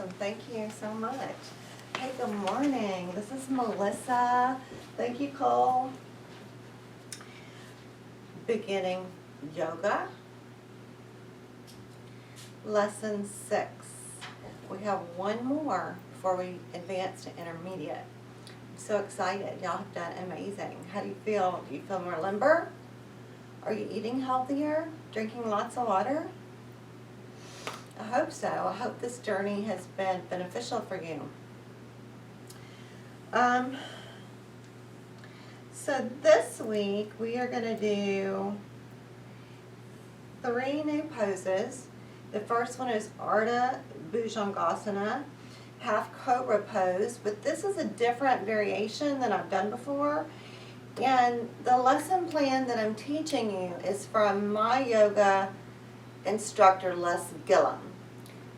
awesome. Thank you so much. Hey, good morning. This is Melissa. Thank you, Cole. Beginning yoga. Lesson 6. We have one more before we advance to intermediate. I'm so excited. Y'all have done amazing. How do you feel? Do you feel more limber? Are you eating healthier? Drinking lots of water? I hope so. I hope this journey has been beneficial for you. So this week we are going to do 3 new poses. The first one is Ardha Bhujangasana, half cobra pose, but this is a different variation than I've done before. And the lesson plan that I'm teaching you is from my yoga instructor, Les Gillum,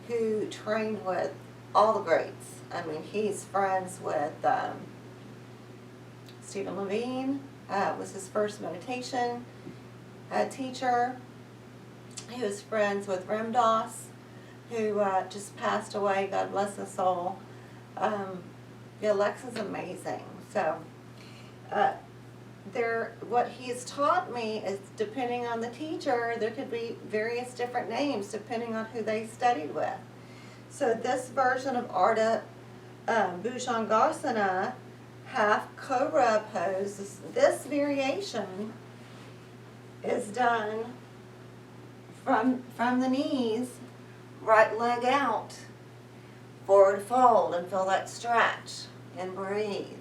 who trained with all the greats. I mean, he's friends with Stephen Levine, was his first meditation teacher. He was friends with Ram Dass, who just passed away, God bless his soul. Lex is amazing. So, what he's taught me is, depending on the teacher, there could be various different names depending on who they studied with. So this version of Ardha Bhujangasana, half cobra pose, this variation is done from the knees, right leg out, forward fold, and feel that stretch, and breathe.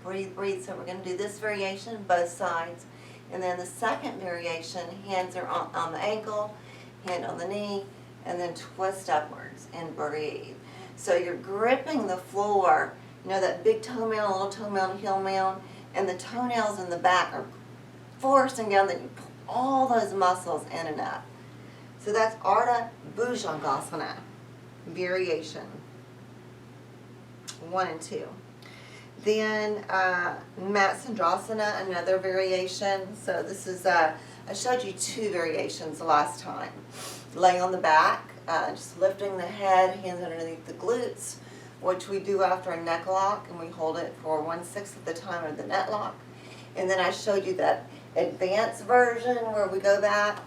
Breathe, breathe. So we're going to do this variation, both sides. And then the second variation, hands are on the ankle, hand on the knee, and then twist upwards and breathe. So you're gripping the floor, you know, that big toenail, little toenail, heel mound, and the toenails in the back are forcing down, that you pull all those muscles in and up. So that's Ardha Bhujangasana, variation 1 and 2. Then Matsandrasana, another variation. So this is, I showed you 2 variations the last time. Lay on the back, just lifting the head, hands underneath the glutes, which we do after a neck lock, and we hold it for 1/6 of the time of the neck lock. And then I showed you that advanced version where we go back.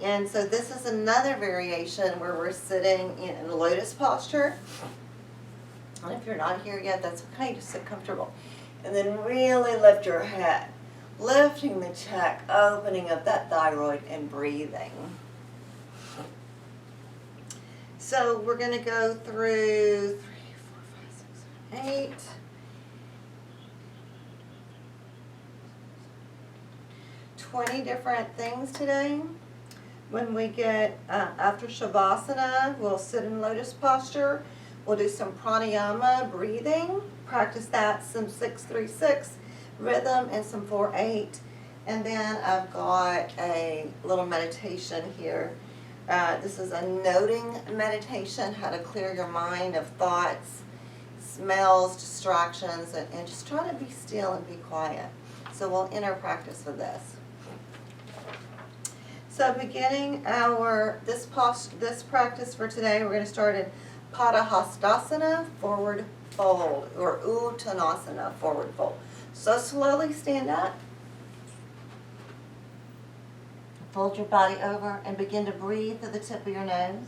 And so this is another variation where we're sitting in a lotus posture. And if you're not here yet, that's okay, just sit comfortable. And then really lift your head, lifting the cheek, opening up that thyroid, and breathing. So we're going to go through 3, 4, 5, 6, 7, 8. Different things today. When we get after Shavasana, we'll sit in lotus posture. We'll do some pranayama, breathing. Practice that, some 6-3-6 rhythm and some 4-8. And then I've got a little meditation here. This is a noting meditation, how to clear your mind of thoughts, smells, distractions, and just try to be still and be quiet. So we'll enter practice with this. So beginning this practice for today, we're going to start in Padahastasana, forward fold, or Uttanasana, forward fold. So slowly stand up. Fold your body over and begin to breathe through the tip of your nose.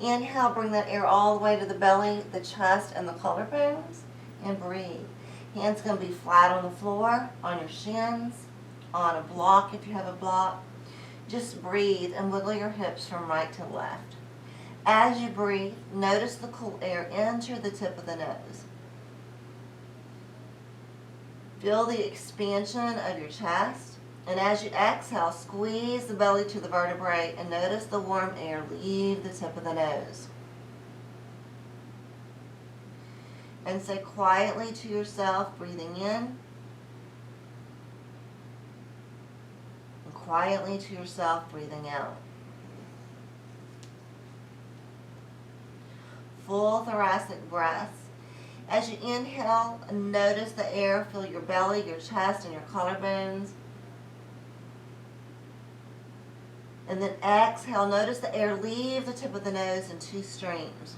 Inhale, bring that air all the way to the belly, the chest, and the collarbones, and breathe. Hands going to be flat on the floor, on your shins, on a block if you have a block. Just breathe and wiggle your hips from right to left. As you breathe, notice the cool air enter the tip of the nose. Feel the expansion of your chest. And as you exhale, squeeze the belly to the vertebrae and notice the warm air leave the tip of the nose. And say quietly to yourself, breathing in. And quietly to yourself, breathing out. Full thoracic breaths. As you inhale, notice the air fill your belly, your chest, and your collarbones. And then exhale, notice the air leave the tip of the nose in 2 streams.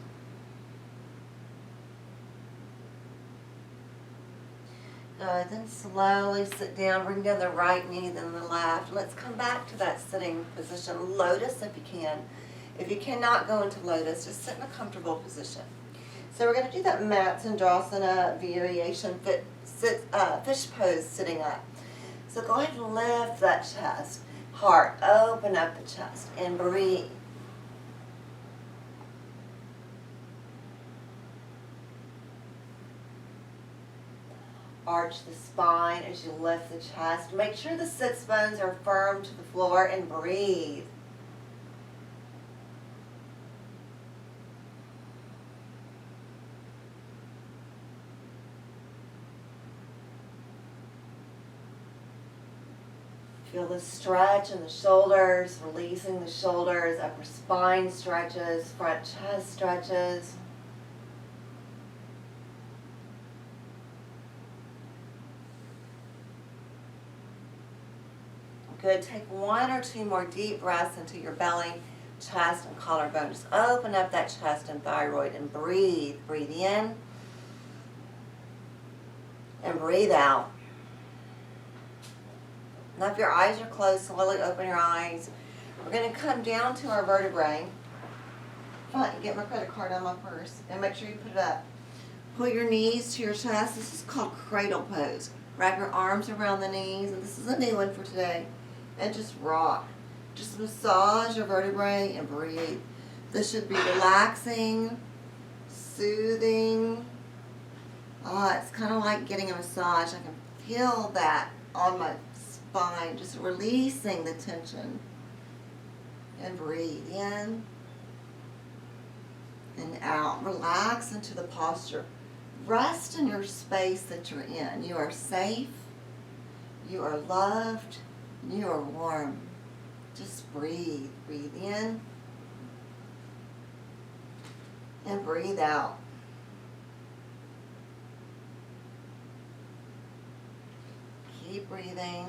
Good, then slowly sit down, bring down the right knee, then the left. Let's come back to that sitting position, lotus if you can. If you cannot go into lotus, just sit in a comfortable position. So we're going to do that Matsandrasana variation fish pose sitting up. So go ahead and lift that chest, heart, open up the chest, and breathe. Arch the spine as you lift the chest. Make sure the sits bones are firm to the floor and breathe. Feel the stretch in the shoulders, releasing the shoulders, upper spine stretches, front chest stretches. Good. Take 1 or 2 more deep breaths into your belly, chest, and collarbone. Just open up that chest and thyroid and breathe. Breathe in and breathe out. Now if your eyes are closed, slowly open your eyes. We're going to come down to our vertebrae. Fine, get my credit card on my purse and make sure you put it up. Pull your knees to your chest. This is called cradle pose. Wrap your arms around the knees, and this is a new one for today. And just rock. Just massage your vertebrae and breathe. This should be relaxing, soothing. It's kind of like getting a massage. I can feel that on my spine, just releasing the tension. And breathe in and out. Relax into the posture. Rest in your space that you're in. You are safe. You are loved. You are warm. Just breathe. Breathe in and breathe out. Keep breathing.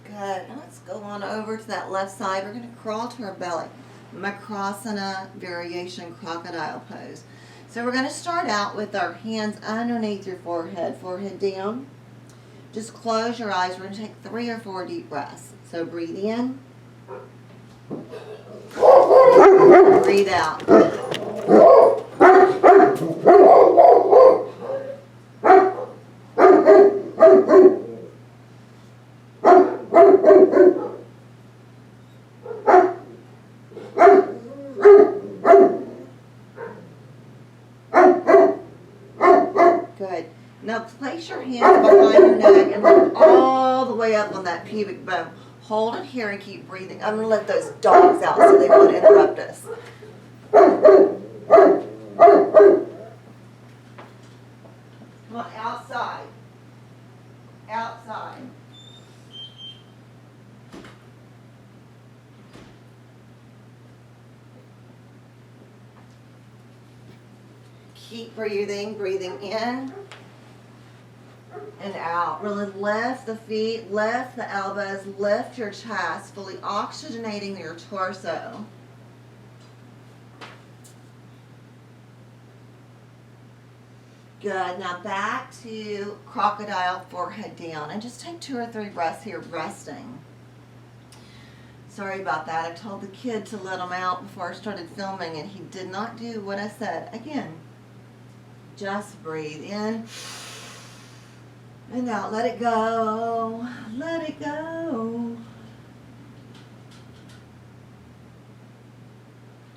Good. Now let's go on over to that left side. We're going to crawl to our belly. Makrasana variation crocodile pose. So we're going to start out with our hands underneath your forehead, forehead down. Just close your eyes. We're going to take 3 or 4 deep breaths. So breathe in. Breathe out. Good. Now place your hands behind your neck and lift all the way up on that pubic bone. Hold it here and keep breathing. I'm going to let those dogs out so they won't interrupt us. Come on, outside. Outside. Keep breathing, breathing in and out. Really lift the feet, lift the elbows, lift your chest, fully oxygenating your torso. Good. Now back to crocodile, forehead down. And just take 2 or 3 breaths here, resting. Sorry about that. I told the kid to let him out before I started filming, and he did not do what I said. Again, just breathe in and out. Let it go. Let it go.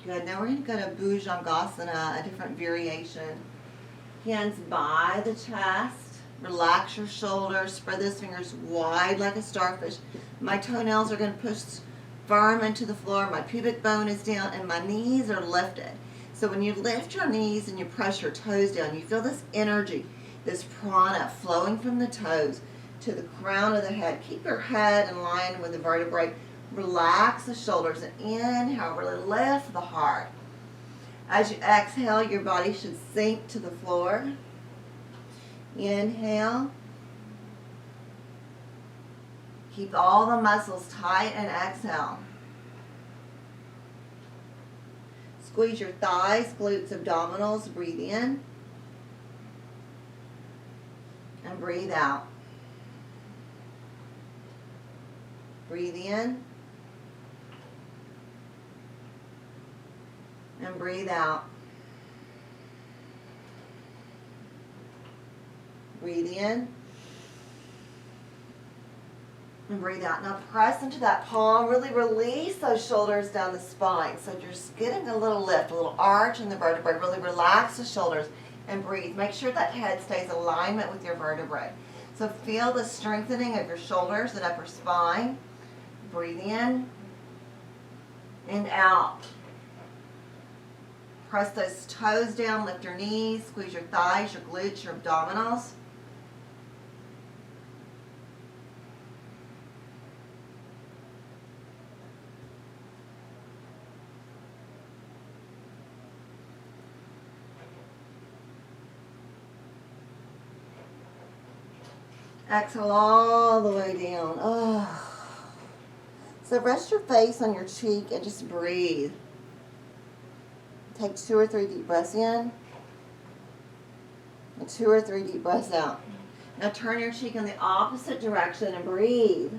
Good. Now we're going to go to Bhujangasana, a different variation. Hands by the chest. Relax your shoulders. Spread those fingers wide like a starfish. My toenails are going to push firm into the floor. My pubic bone is down and my knees are lifted. So when you lift your knees and you press your toes down, you feel this energy, this prana flowing from the toes to the crown of the head. Keep your head in line with the vertebrae. Relax the shoulders and inhale, really lift the heart. As you exhale, your body should sink to the floor. Inhale. Keep all the muscles tight and exhale. Squeeze your thighs, glutes, abdominals. Breathe in. And breathe out. Breathe in. And breathe out. Breathe in. And breathe out. Now press into that palm. Really release those shoulders down the spine. So you're just getting a little lift, a little arch in the vertebrae. Really relax the shoulders and breathe. Make sure that head stays in alignment with your vertebrae. So feel the strengthening of your shoulders and upper spine. Breathe in and out. Press those toes down, lift your knees, squeeze your thighs, your glutes, your abdominals. Exhale all the way down. Oh. So rest your face on your cheek and just breathe. Take 2 or 3 deep breaths in and 2 or 3 deep breaths out. Now turn your cheek in the opposite direction and breathe.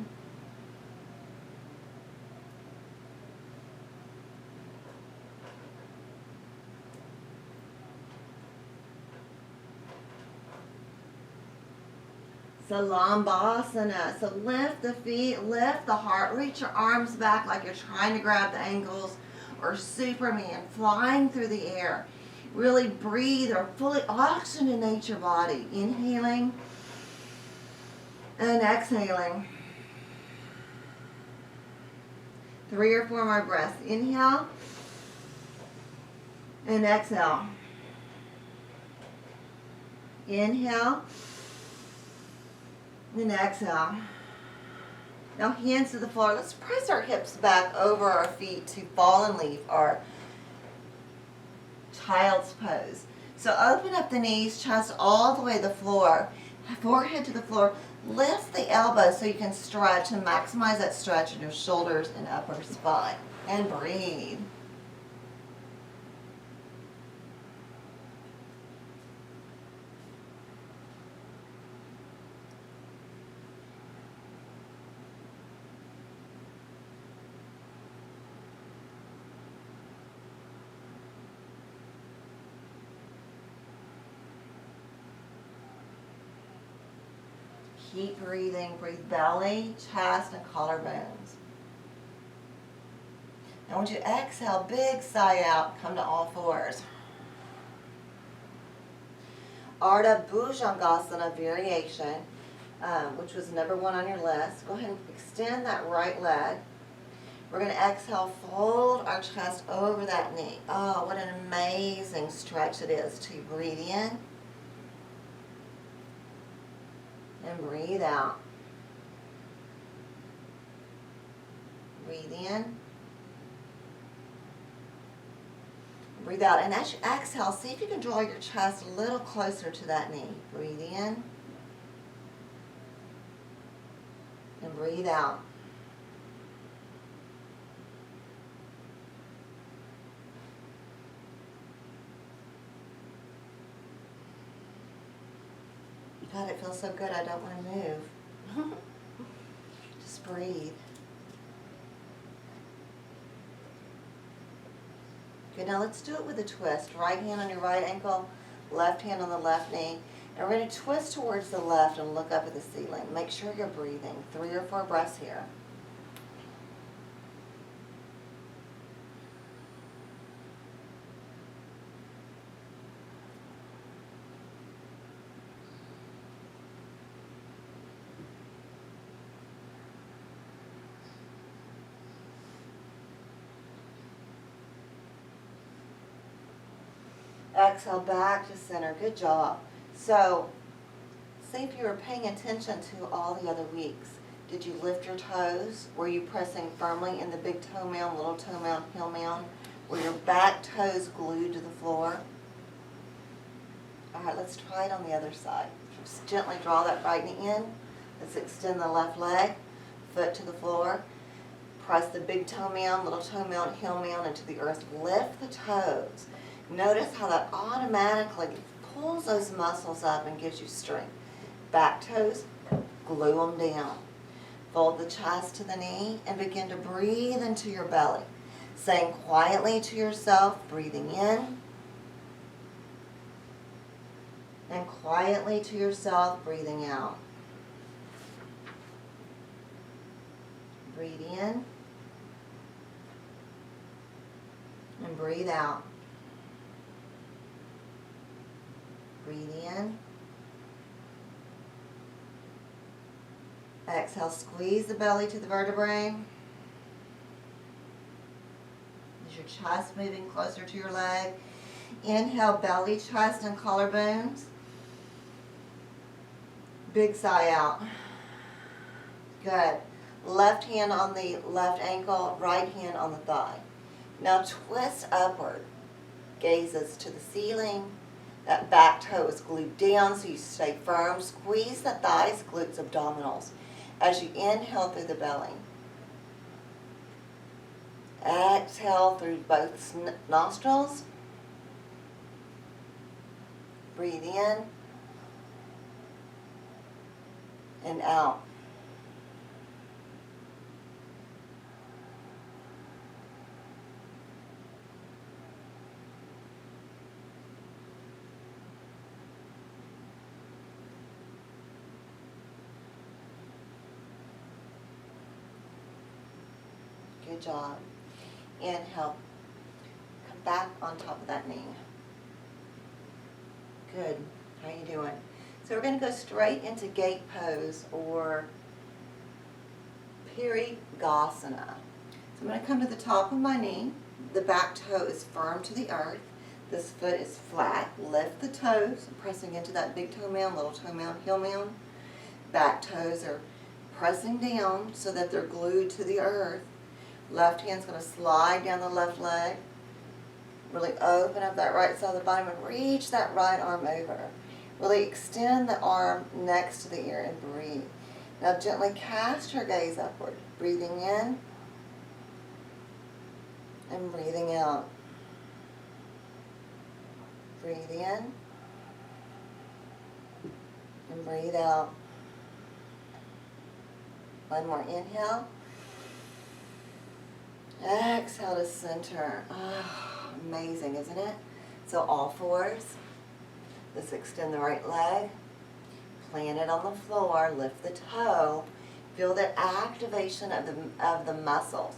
Salambhasana. So lift the feet, lift the heart, reach your arms back like you're trying to grab the ankles, or Superman flying through the air. Really breathe or fully oxygenate your body. Inhaling and exhaling. 3 or 4 more breaths. Inhale and exhale. Inhale and exhale. Now hands to the floor. Let's press our hips back over our feet to fallen leaf or child's pose. So open up the knees, chest all the way to the floor, forehead to the floor. Lift the elbows so you can stretch and maximize that stretch in your shoulders and upper spine. And breathe. Keep breathing. Breathe belly, chest, and collarbones. Now when you exhale, big sigh out, come to all fours. Ardha Bhujangasana variation, which was number 1 on your list. Go ahead and extend that right leg. We're going to exhale, fold our chest over that knee. Oh, what an amazing stretch it is to breathe in. And breathe out. Breathe in. Breathe out. And as you exhale, see if you can draw your chest a little closer to that knee. Breathe in. And breathe out. God, it feels so good, I don't want to move. Just breathe. Good, now let's do it with a twist. Right hand on your right ankle, left hand on the left knee. And we're going to twist towards the left and look up at the ceiling. Make sure you're breathing. 3 or 4 breaths here. Exhale back to center. Good job. So, see if you were paying attention to all the other weeks. Did you lift your toes? Were you pressing firmly in the big toe mound, little toe mound, heel mound? with your back toes glued to the floor. All right, let's try it on the other side. Just gently draw that right knee in. Let's extend the left leg, foot to the floor. Press the big toe mound, little toe mound, heel mound into the earth. Lift the toes. Notice how that automatically pulls those muscles up and gives you strength. Back toes, glue them down. Fold the chest to the knee and begin to breathe into your belly. Saying quietly to yourself, breathing in. And quietly to yourself, breathing out. Breathe in. And breathe out. Breathe in. Exhale, squeeze the belly to the vertebrae. Is your chest moving closer to your leg? Inhale, belly, chest, and collarbones. Big sigh out. Good. Left hand on the left ankle, right hand on the thigh. Now twist upward. Gazes to the ceiling. That back toe is glued down so you stay firm. Squeeze the thighs, glutes, abdominals as you inhale through the belly. Exhale through both nostrils. Breathe in and out. Good job. Inhale. Come back on top of that knee. Good. How you doing? So we're going to go straight into gate pose or Pirigasana. So I'm going to come to the top of my knee. The back toe is firm to the earth. This foot is flat. Lift the toes, pressing into that big toe mound, little toe mound, heel mound. Back toes are pressing down so that they're glued to the earth. Left hand's going to slide down the left leg. Really open up that right side of the bottom and reach that right arm over. Really extend the arm next to the ear and breathe. Now gently cast your gaze upward. Breathing in and breathing out. Breathe in and breathe out. One more inhale. Exhale to center. Oh, amazing, isn't it? So all fours. Let's extend the right leg. Plant it on the floor. Lift the toe. Feel the activation of the muscles.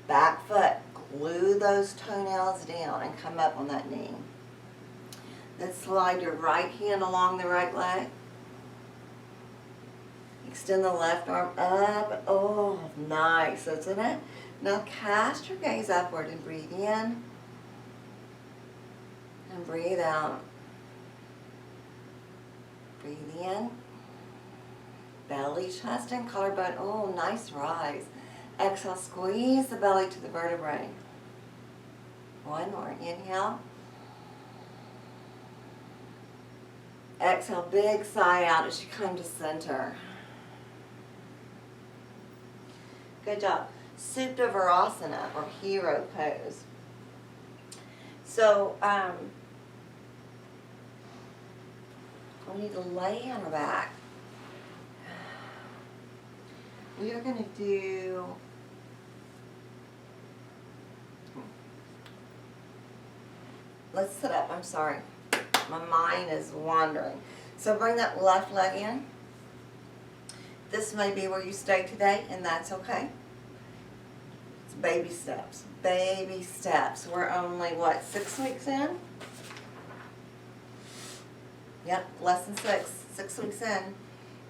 Back foot. Glue those toenails down and come up on that knee. Then slide your right hand along the right leg. Extend the left arm up. Oh, nice, isn't it? Now cast your gaze upward and breathe in and breathe out. Breathe in. Belly, chest, and collarbone. Oh, nice rise. Exhale, squeeze the belly to the vertebrae. One more. Inhale. Exhale, big sigh out as you come to center. Good job. Supta Virasana or hero pose. So, we need to lay on our back. We are going to do let's sit up. I'm sorry. My mind is wandering. So bring that left leg in. This may be where you stay today, and that's okay. It's baby steps. Baby steps. We're only, 6 weeks in? Yep, less than 6 weeks in.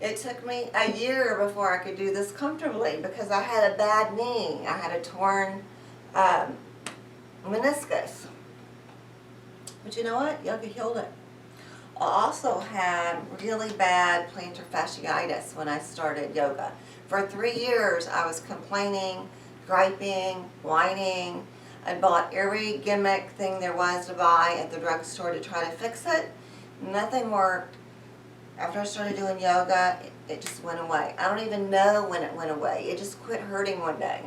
It took me a year before I could do this comfortably because I had a bad knee. I had a torn meniscus. But you know what? Yoga healed it. I also had really bad plantar fasciitis when I started yoga. For 3 years, I was complaining, griping, whining. I bought every gimmick thing there was to buy at the drugstore to try to fix it. Nothing worked. After I started doing yoga, it just went away. I don't even know when it went away. It just quit hurting one day.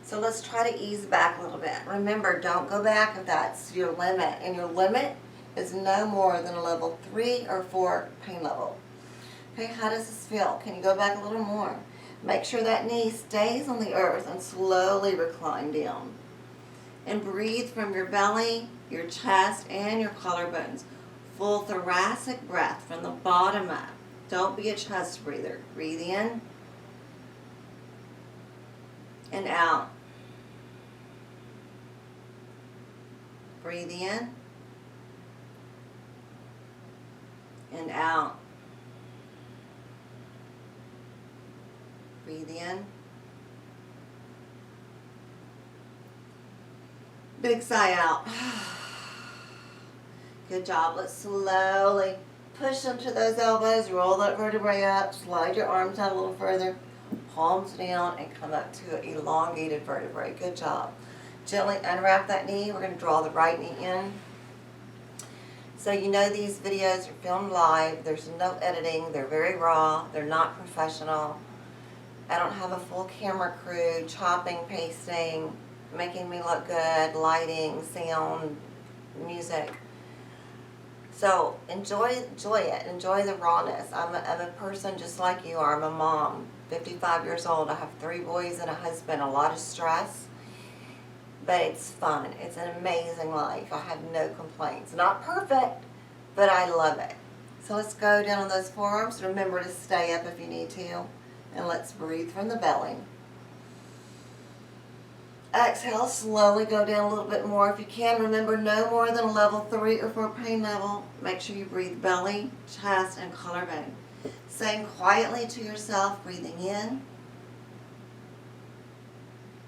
So let's try to ease back a little bit. Remember, don't go back if that's your limit. And your limit is no more than a level 3 or 4 pain level. Okay, how does this feel? Can you go back a little more? Make sure that knee stays on the earth and slowly recline down. And breathe from your belly, your chest, and your collarbones. Full thoracic breath from the bottom up. Don't be a chest breather. Breathe in and out. Breathe in and out. Breathe in. Big sigh out. Good job. Let's slowly push into those elbows, roll that vertebrae up, slide your arms out a little further, palms down, and come up to an elongated vertebrae. Good job. Gently unwrap that knee. We're going to draw the right knee in. So you know these videos are filmed live. There's no editing. They're very raw. They're not professional. I don't have a full camera crew chopping, pasting, making me look good, lighting, sound, music. So enjoy it. Enjoy the rawness. I'm a person just like you are. I'm a mom, 55 years old. I have 3 boys and a husband, a lot of stress. But it's fun. It's an amazing life. I have no complaints. Not perfect, but I love it. So let's go down on those forearms. Remember to stay up if you need to. And let's breathe from the belly. Exhale, slowly go down a little bit more if you can. Remember, no more than a level 3 or 4 pain level. Make sure you breathe belly, chest, and collarbone. Saying quietly to yourself, breathing in.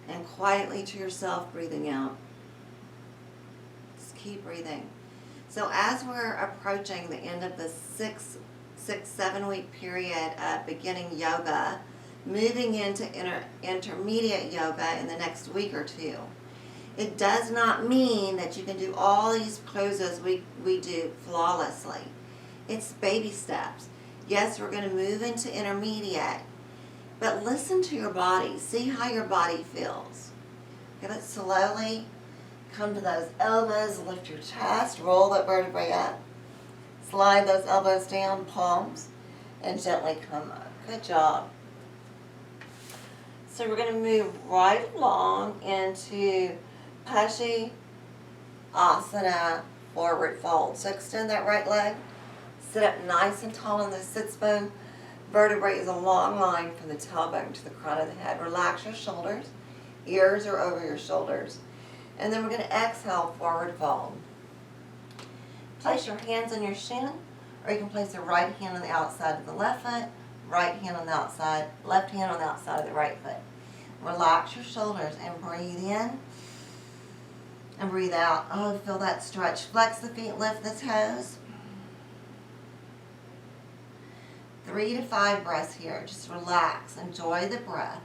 And quietly to yourself, breathing out. Just keep breathing. So as we're approaching the end of the 7 week period of beginning yoga, moving into intermediate yoga in the next week or 2. It does not mean that you can do all these poses we do flawlessly. It's baby steps. Yes, we're going to move into intermediate, but listen to your body. See how your body feels. Okay, let's slowly come to those elbows, lift your chest, roll that vertebrae up, slide those elbows down, palms, and gently come up. Good job. So we're going to move right along into Paschimottanasana forward fold. So extend that right leg. Sit up nice and tall in the sits bone. Vertebrae is a long line from the tailbone to the crown of the head. Relax your shoulders. Ears are over your shoulders. And then we're going to exhale, forward fold. Place your hands on your shin, or you can place the right hand on the outside of the left foot, right hand on the outside, left hand on the outside of the right foot. Relax your shoulders and breathe in and breathe out. Oh, feel that stretch. Flex the feet, lift the toes. 3 to 5 breaths here. Just relax. Enjoy the breath.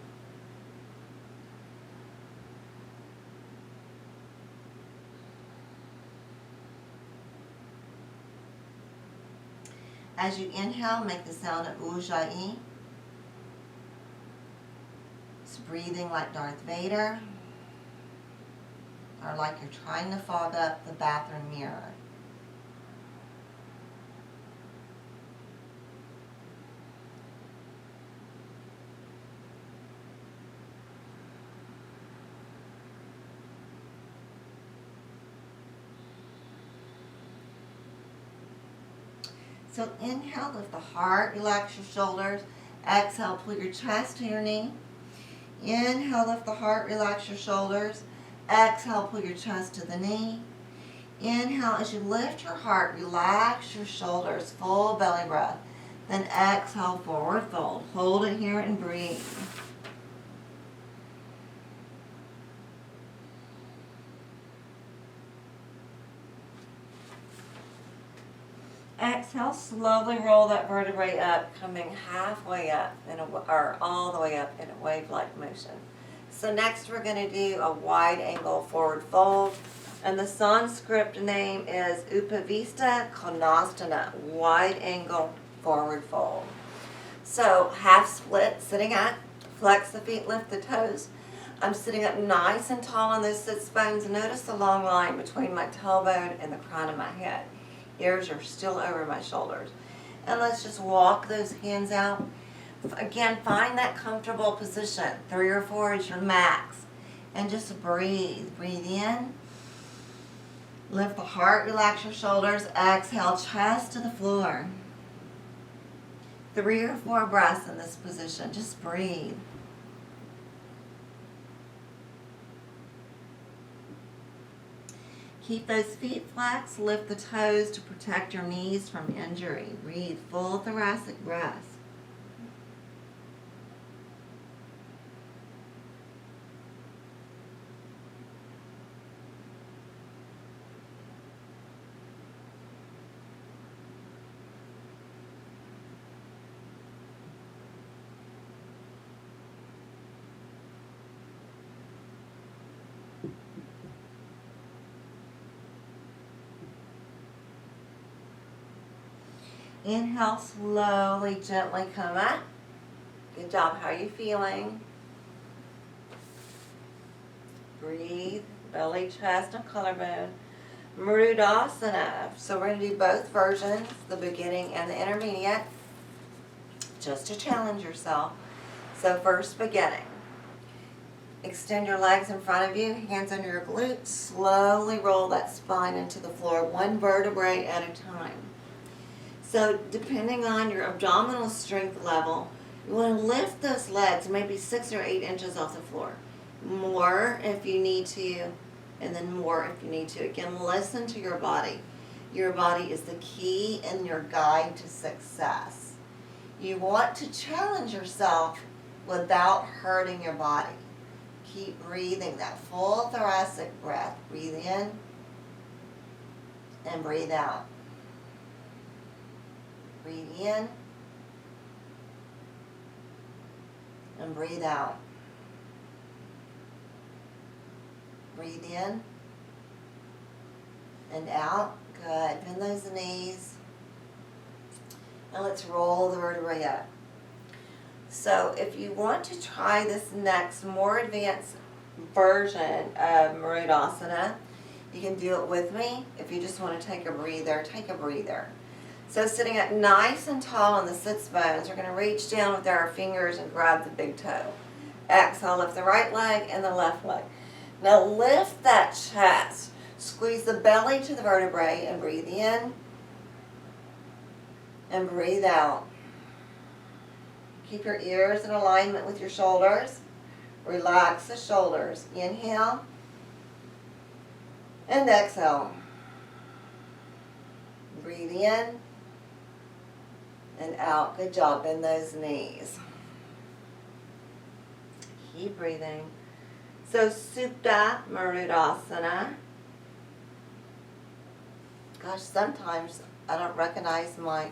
As you inhale, make the sound of Ujjayi. Just breathing like Darth Vader, or like you're trying to fog up the bathroom mirror. So inhale, lift the heart, relax your shoulders. Exhale, pull your chest to your knee. Inhale, lift the heart, relax your shoulders. Exhale, pull your chest to the knee. Inhale, as you lift your heart, relax your shoulders, full belly breath. Then exhale, forward fold. Hold it here and breathe. Exhale, slowly roll that vertebrae up, coming halfway up, or all the way up in a wave-like motion. So next we're going to do a wide angle forward fold. And the Sanskrit name is Upavista Konasana, wide angle forward fold. So half split, sitting up, flex the feet, lift the toes. I'm sitting up nice and tall on those sits bones. Notice the long line between my tailbone and the crown of my head. Ears are still over my shoulders. And let's just walk those hands out. Again, find that comfortable position. 3 or 4 is your max. And just breathe. Breathe in. Lift the heart, relax your shoulders. Exhale, chest to the floor. 3 or 4 breaths in this position. Just breathe. Keep those feet flexed. Lift the toes to protect your knees from injury. Breathe full thoracic breaths. Inhale, slowly, gently come up. Good job. How are you feeling? Breathe, belly, chest, and collarbone. Marudasana. So we're going to do both versions, the beginning and the intermediate, just to challenge yourself. So first, beginning. Extend your legs in front of you, hands under your glutes. Slowly roll that spine into the floor, 1 vertebrae at a time. So depending on your abdominal strength level, you want to lift those legs maybe 6 or 8 inches off the floor. More if you need to, and then more if you need to. Again, listen to your body. Your body is the key and your guide to success. You want to challenge yourself without hurting your body. Keep breathing that full thoracic breath. Breathe in and breathe out. Breathe in and breathe out. Breathe in and out. Good. Bend those knees. And let's roll the vertebrae up. So if you want to try this next, more advanced version of Marudasana, you can do it with me. If you just want to take a breather, take a breather. So sitting up nice and tall on the sits bones, we're going to reach down with our fingers and grab the big toe. Exhale, lift the right leg and the left leg. Now lift that chest. Squeeze the belly to the vertebrae and breathe in and breathe out. Keep your ears in alignment with your shoulders. Relax the shoulders. Inhale and exhale. Breathe in and out. Good job. Bend those knees. Keep breathing. So Supta Marudasana. Gosh, sometimes I don't recognize my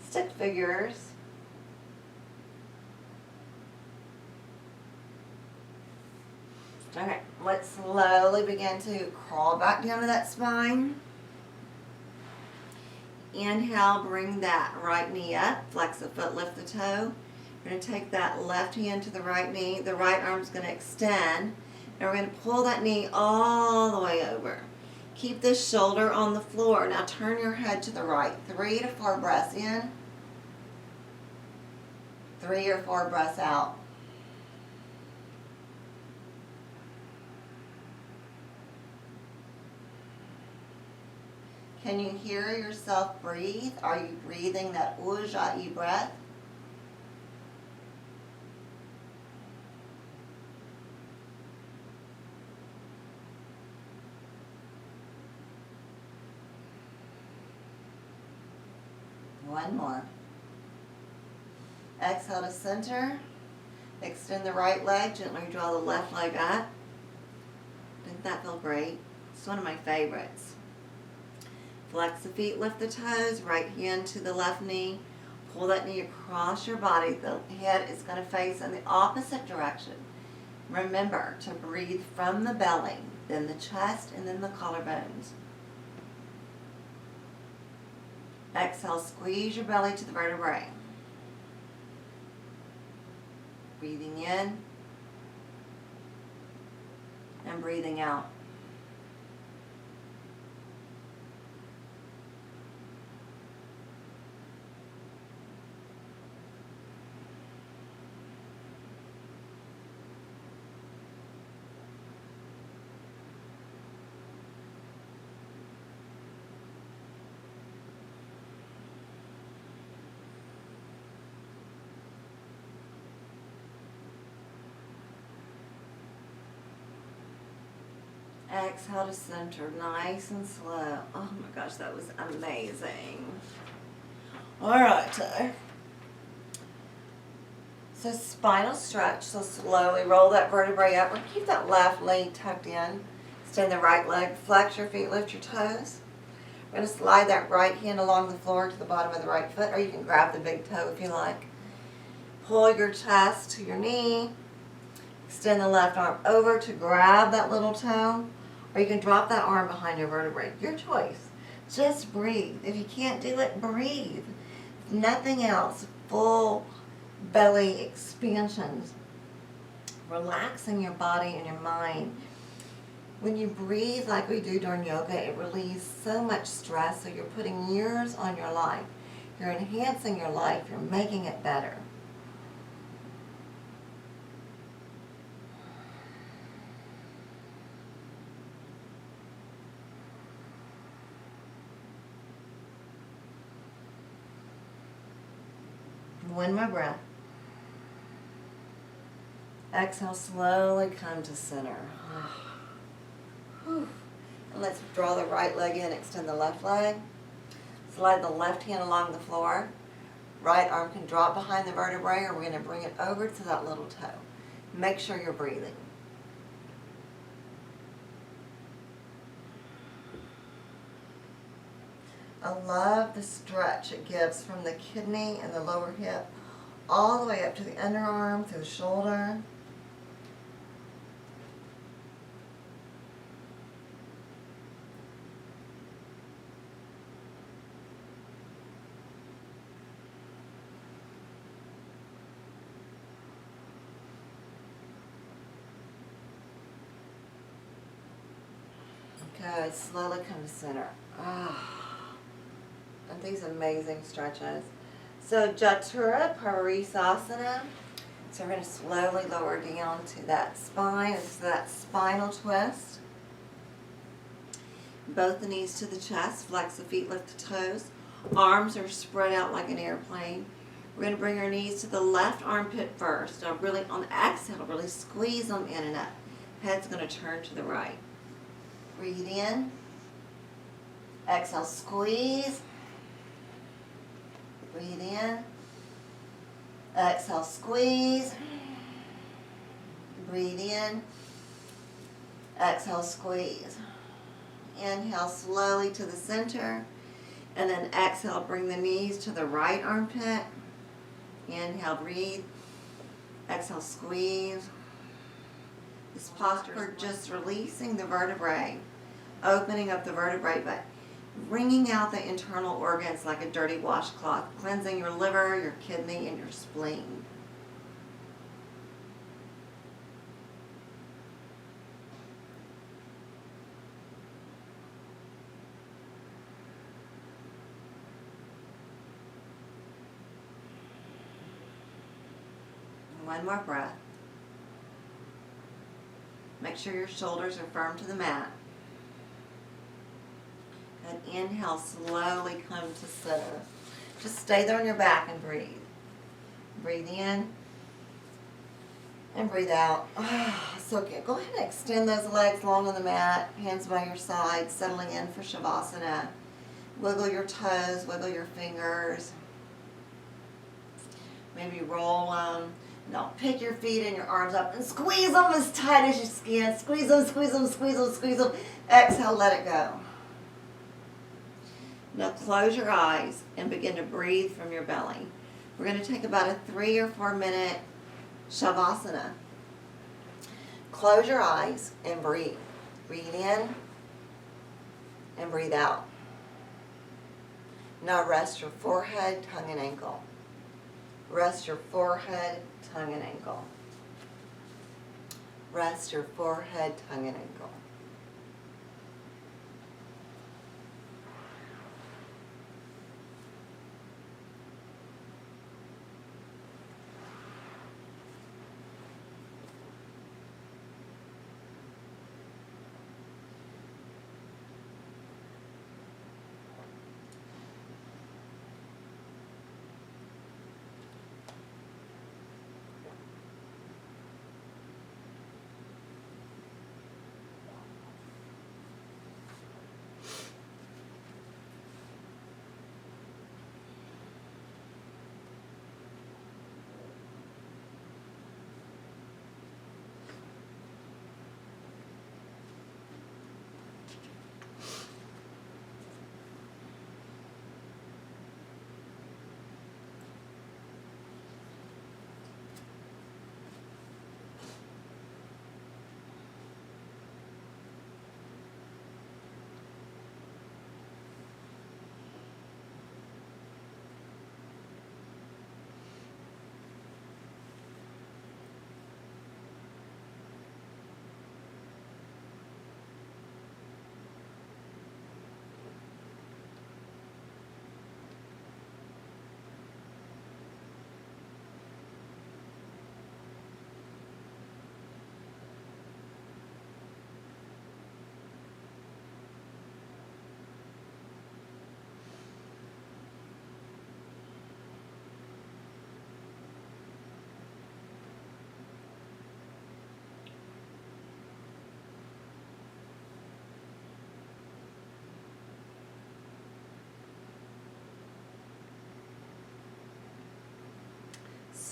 stick figures. Okay, let's slowly begin to crawl back down to that spine. Inhale, bring that right knee up, flex the foot, lift the toe. We're going to take that left hand to the right knee. The right arm's going to extend, and we're going to pull that knee all the way over. Keep the shoulder on the floor. Now turn your head to the right. 3 to 4 breaths in. 3 or 4 breaths out. Can you hear yourself breathe? Are you breathing that Ujjayi breath? One more. Exhale to center. Extend the right leg. Gently draw the left leg up. Didn't that feel great? It's one of my favorites. Flex the feet, lift the toes, right hand to the left knee. Pull that knee across your body. The head is going to face in the opposite direction. Remember to breathe from the belly, then the chest, and then the collarbones. Exhale, squeeze your belly to the vertebrae. Breathing in and breathing out. Exhale to center, nice and slow. Oh my gosh, that was amazing. All right, so spinal stretch. So slowly roll that vertebrae up. Keep that left leg tucked in. Extend the right leg, flex your feet, lift your toes. We're going to slide that right hand along the floor to the bottom of the right foot, or you can grab the big toe if you like. Pull your chest to your knee. Extend the left arm over to grab that little toe, or you can drop that arm behind your vertebrae. Your choice. Just breathe. If you can't do it, breathe. Nothing else. Full belly expansions. Relaxing your body and your mind. When you breathe like we do during yoga, it relieves so much stress, so you're putting years on your life. You're enhancing your life. You're making it better. One more breath. Exhale, slowly come to center. And let's draw the right leg in, extend the left leg. Slide the left hand along the floor. Right arm can drop behind the vertebrae, or we're going to bring it over to that little toe. Make sure you're breathing. I love the stretch it gives from the kidney and the lower hip all the way up to the underarm, through the shoulder. Good. Slowly come to center. And these amazing stretches. So Jatara Parisasana. So we're going to slowly lower down to that spine. It's that spinal twist. Both the knees to the chest. Flex the feet, lift the toes. Arms are spread out like an airplane. We're going to bring our knees to the left armpit first. Now really, on the exhale, really squeeze them in and up. Head's going to turn to the right. Breathe in. Exhale, squeeze. Breathe in. Exhale, squeeze. Breathe in. Exhale, squeeze. Inhale slowly to the center. And then exhale, bring the knees to the right armpit. Inhale, breathe. Exhale, squeeze. This posture, just releasing the vertebrae, opening up the vertebrae, but wringing out the internal organs like a dirty washcloth, cleansing your liver, your kidney, and your spleen. One more breath. Make sure your shoulders are firm to the mat. And inhale, slowly come to center. Just stay there on your back and breathe. Breathe in and breathe out. So good. Go ahead and extend those legs long on the mat, hands by your side, settling in for Shavasana. Wiggle your toes, wiggle your fingers. Maybe roll them. Now pick your feet and your arms up and squeeze them as tight as you can. Squeeze them, squeeze them, squeeze them, squeeze them. Exhale, let it go. Now close your eyes and begin to breathe from your belly. We're going to take about a 3 or 4 minute Shavasana. Close your eyes and breathe. Breathe in and breathe out. Now rest your forehead, tongue, and ankle. Rest your forehead, tongue, and ankle. Rest your forehead, tongue, and ankle.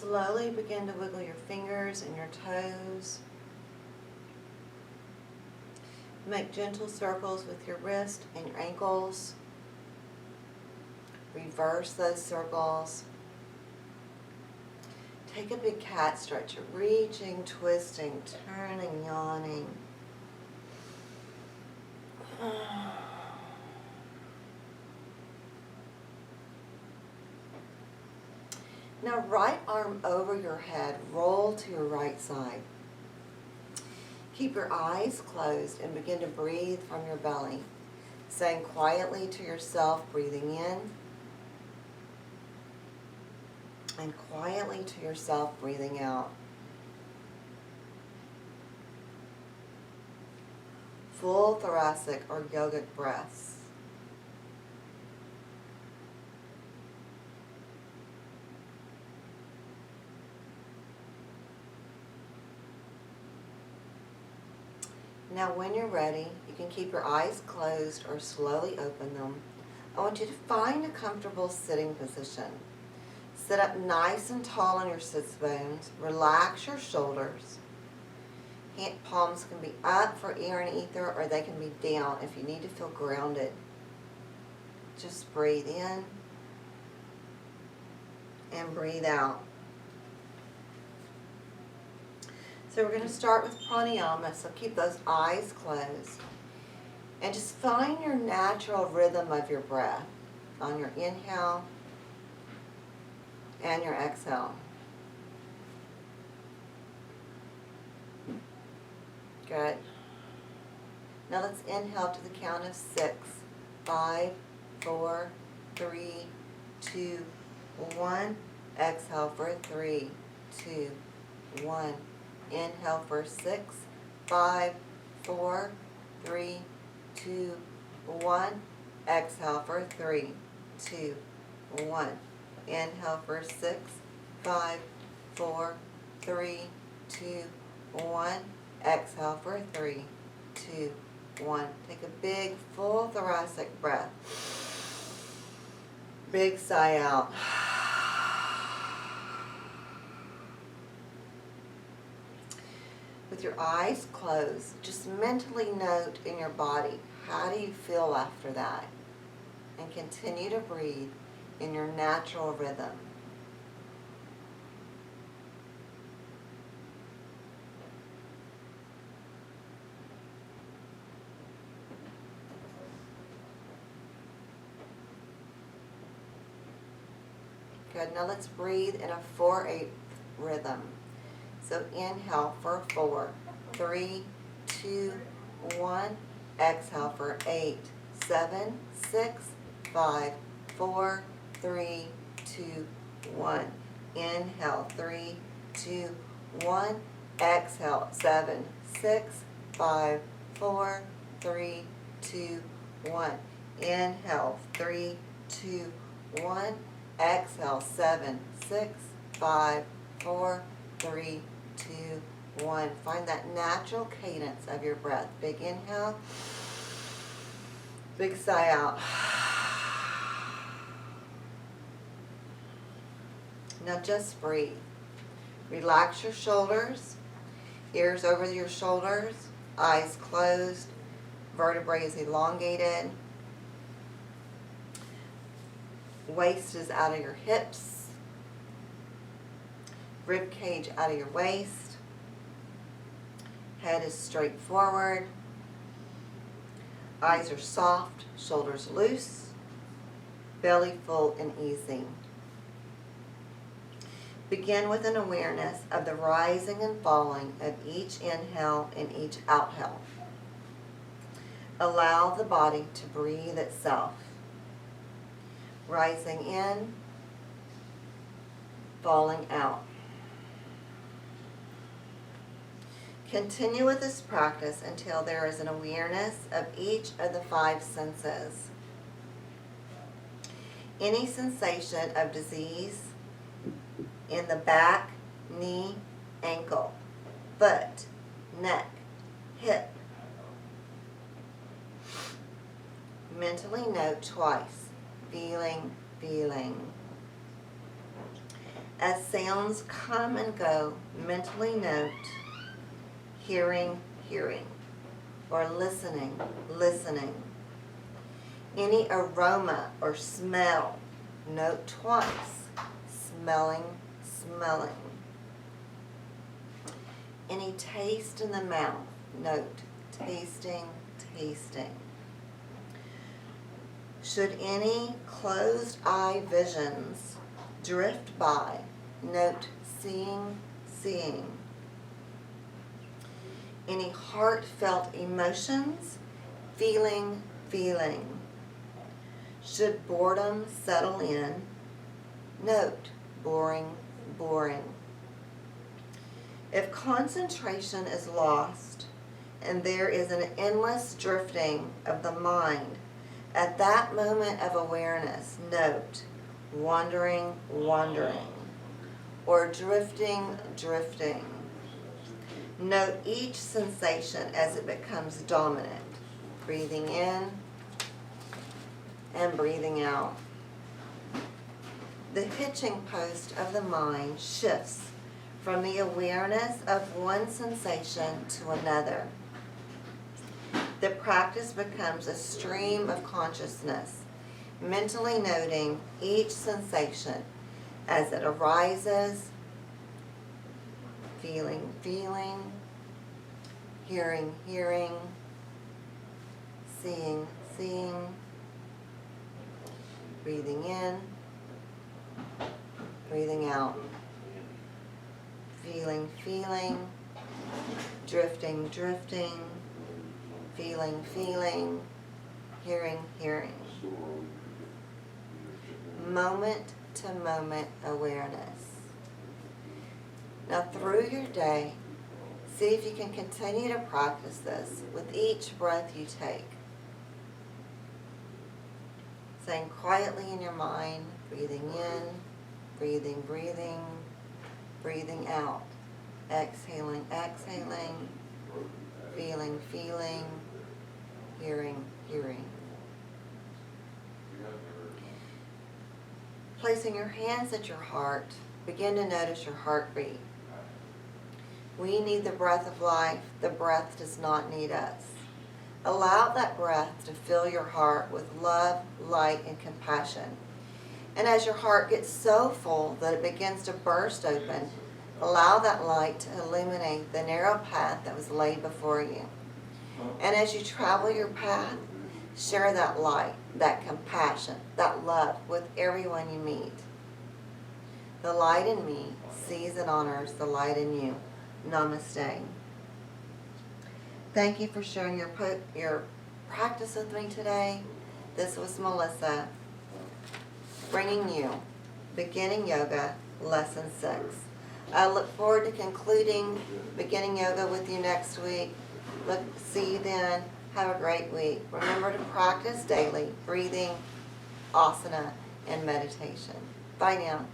Slowly begin to wiggle your fingers and your toes. Make gentle circles with your wrist and your ankles. Reverse those circles. Take a big cat stretch, reaching, twisting, turning, yawning. Now right arm over your head, roll to your right side. Keep your eyes closed and begin to breathe from your belly, saying quietly to yourself, breathing in, and quietly to yourself, breathing out. Full thoracic or yogic breaths. Now when you're ready, you can keep your eyes closed or slowly open them. I want you to find a comfortable sitting position. Sit up nice and tall on your sits bones. Relax your shoulders. Hand palms can be up for air and ether, or they can be down if you need to feel grounded. Just breathe in and breathe out. So we're going to start with pranayama, so keep those eyes closed. And just find your natural rhythm of your breath on your inhale and your exhale. Good. Now let's inhale to the count of 6. 5, 4, 3, 2, 1. Exhale for 3, 2, 1. Inhale for 6, 5, 4, 3, 2, 1. Exhale for 3, 2, 1. Inhale for 6, 5, 4, 3, 2, 1. Exhale for 3, 2, 1. Take a big, full thoracic breath. Big sigh out. With your eyes closed, just mentally note in your body, how do you feel after that? And continue to breathe in your natural rhythm. Good. Now let's breathe in a 4/8 rhythm. So inhale for 4, 3, 2, 1. Exhale for 8, 7, 6, 5, 4, 3, 2, 1. Inhale 3, 2, 1. Exhale 7, 6, 5, 4, 3, 2, 1. Inhale 3, 2, 1. Exhale 7, 6, 5, 4, 3, 2, 1. Find that natural cadence of your breath. Big inhale, big sigh out. Now just breathe. Relax your shoulders, ears over your shoulders, eyes closed, vertebrae is elongated, waist is out of your hips, rib cage out of your waist, head is straight forward, eyes are soft, shoulders loose, belly full and easy. Begin with an awareness of the rising and falling of each inhale and each outhale. Allow the body to breathe itself. Rising in, falling out. Continue with this practice until there is an awareness of each of the 5 senses. Any sensation of disease in the back, knee, ankle, foot, neck, hip. Mentally note twice, feeling, feeling. As sounds come and go, mentally note hearing, hearing, or listening, listening. Any aroma or smell, note twice, smelling, smelling. Any taste in the mouth, note tasting, tasting. Should any closed eye visions drift by, note seeing, seeing. Any heartfelt emotions, feeling, feeling. Should boredom settle in, note boring, boring. If concentration is lost and there is an endless drifting of the mind, at that moment of awareness, note wandering, wandering, or drifting, drifting. Note each sensation as it becomes dominant, breathing in and breathing out. The hitching post of the mind shifts from the awareness of one sensation to another. The practice becomes a stream of consciousness, mentally noting each sensation as it arises, feeling, feeling, hearing, hearing, seeing, seeing, breathing in, breathing out, feeling, feeling, drifting, drifting, feeling, feeling, hearing, hearing. Moment to moment awareness. Now through your day, see if you can continue to practice this with each breath you take. Saying quietly in your mind, breathing in, breathing, breathing, breathing out. Exhaling, exhaling, feeling, feeling, hearing, hearing. Placing your hands at your heart, begin to notice your heartbeat. We need the breath of life. The breath does not need us. Allow that breath to fill your heart with love, light, and compassion. And as your heart gets so full that it begins to burst open, allow that light to illuminate the narrow path that was laid before you. And as you travel your path, share that light, that compassion, that love with everyone you meet. The light in me sees and honors the light in you. Namaste. Thank you for sharing your practice with me today. This was Melissa, bringing you Beginning Yoga, Lesson 6. I look forward to concluding Beginning Yoga with you next week. See you then. Have a great week. Remember to practice daily breathing, asana, and meditation. Bye now.